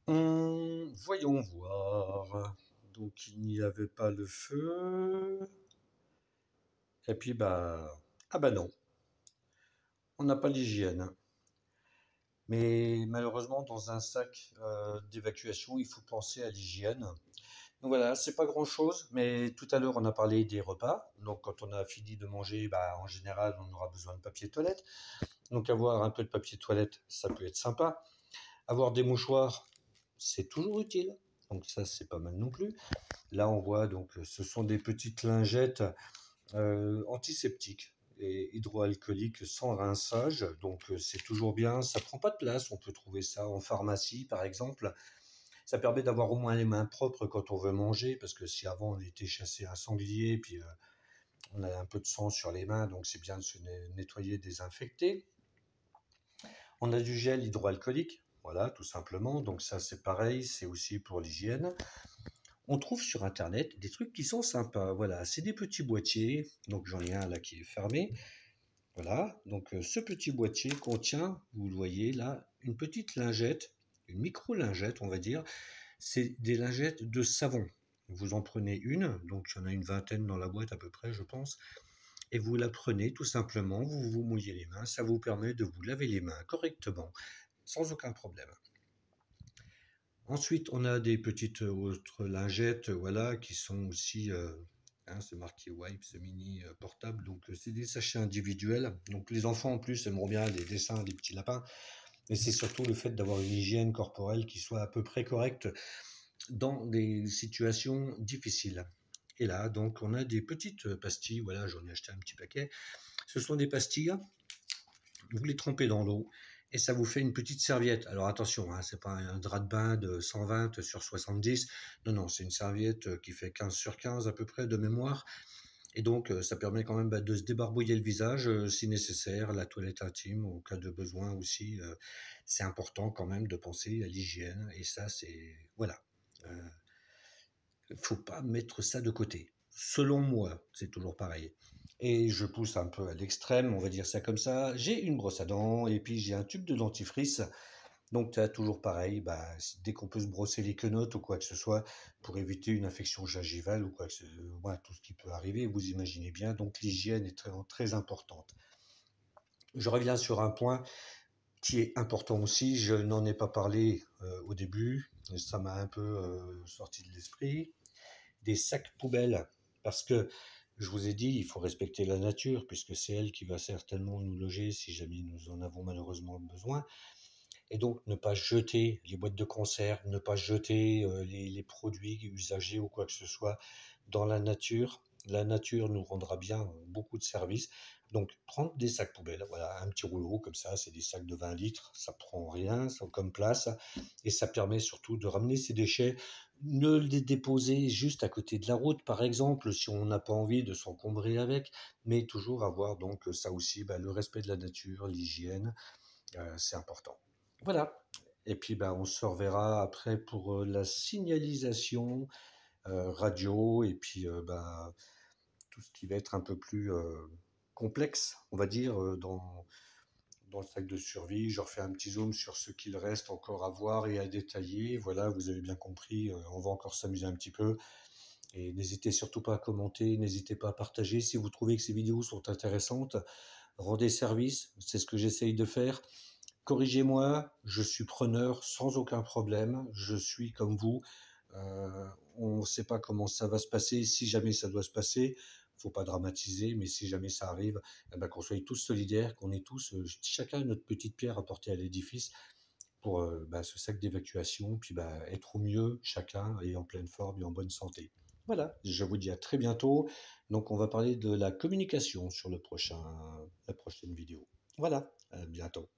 Voyons voir. Donc il n'y avait pas le feu. Et puis ah bah non, on n'a pas l'hygiène. Mais malheureusement, dans un sac d'évacuation, il faut penser à l'hygiène. Donc voilà, c'est pas grand-chose, mais tout à l'heure on a parlé des repas. Donc quand on a fini de manger, en général on aura besoin de papier toilette. Donc avoir un peu de papier toilette, ça peut être sympa. Avoir des mouchoirs, c'est toujours utile. Donc ça c'est pas mal non plus. Là on voit donc ce sont des petites lingettes antiseptiques et hydroalcooliques sans rinçage. Donc c'est toujours bien, ça prend pas de place. On peut trouver ça en pharmacie par exemple. Ça permet d'avoir au moins les mains propres quand on veut manger, parce que si avant on était chassé un sanglier, puis on a un peu de sang sur les mains, donc c'est bien de se nettoyer, désinfecter. On a du gel hydroalcoolique, voilà, tout simplement. Donc ça c'est pareil, c'est aussi pour l'hygiène. On trouve sur internet des trucs qui sont sympas. Voilà, c'est des petits boîtiers. Donc j'en ai un là qui est fermé. Voilà, donc ce petit boîtier contient, vous le voyez là, une petite lingette, une micro-lingette on va dire. C'est des lingettes de savon. Vous en prenez une, donc il y en a une vingtaine dans la boîte à peu près, je pense, et vous la prenez tout simplement, vous vous mouillez les mains, ça vous permet de vous laver les mains correctement, sans aucun problème. Ensuite, on a des petites autres lingettes, voilà, qui sont aussi, c'est marqué Wipes mini portable, donc c'est des sachets individuels. Donc les enfants en plus aimeront bien les dessins des petits lapins, mais c'est surtout le fait d'avoir une hygiène corporelle qui soit à peu près correcte dans des situations difficiles. Et là, donc, on a des petites pastilles. Voilà, j'en ai acheté un petit paquet. Ce sont des pastilles. Vous les trempez dans l'eau et ça vous fait une petite serviette. Alors attention, hein, c'est pas un drap de bain de 120 sur 70. Non, non, c'est une serviette qui fait 15 sur 15 à peu près de mémoire. Et donc, ça permet quand même de se débarbouiller le visage si nécessaire, la toilette intime, au cas de besoin aussi. C'est important quand même de penser à l'hygiène. Et ça, c'est... Voilà. Faut pas mettre ça de côté. Selon moi, c'est toujours pareil. Et je pousse un peu à l'extrême, on va dire ça comme ça. J'ai une brosse à dents et puis j'ai un tube de dentifrice. Donc tu as toujours pareil, dès qu'on peut se brosser les quenottes ou quoi que ce soit pour éviter une infection gingivale ou quoi que ce soit, voilà, tout ce qui peut arriver, vous imaginez bien. Donc l'hygiène est très, très importante. Je reviens sur un point qui est important aussi. Je n'en ai pas parlé au début. Ça m'a un peu sorti de l'esprit. Des sacs poubelles, parce que je vous ai dit, il faut respecter la nature, puisque c'est elle qui va certainement nous loger si jamais nous en avons malheureusement besoin. Et donc, ne pas jeter les boîtes de conserve, ne pas jeter les produits usagés ou quoi que ce soit dans la nature. La nature nous rendra bien beaucoup de services. Donc, prendre des sacs poubelles, voilà, un petit rouleau comme ça, c'est des sacs de 20 litres, ça prend rien, ça comme place, et ça permet surtout de ramener ces déchets, ne les déposer juste à côté de la route, par exemple, si on n'a pas envie de s'encombrer avec, mais toujours avoir donc ça aussi, le respect de la nature, l'hygiène, c'est important. Voilà. Et puis on se reverra après pour la signalisation radio et puis tout ce qui va être un peu plus complexe, on va dire, dans le sac de survie. Je refais un petit zoom sur ce qu'il reste encore à voir et à détailler. Voilà, vous avez bien compris, on va encore s'amuser un petit peu. Et n'hésitez surtout pas à commenter, n'hésitez pas à partager si vous trouvez que ces vidéos sont intéressantes. Rendez service, c'est ce que j'essaye de faire. Corrigez-moi, je suis preneur sans aucun problème, je suis comme vous. On ne sait pas comment ça va se passer, si jamais ça doit se passer, faut pas dramatiser, mais si jamais ça arrive, qu'on soit tous solidaires, qu'on ait tous, chacun notre petite pierre à porter à l'édifice pour ce sac d'évacuation, puis être au mieux, chacun, et en pleine forme et en bonne santé. Voilà, je vous dis à très bientôt. Donc on va parler de la communication sur la prochaine vidéo. Voilà, à bientôt.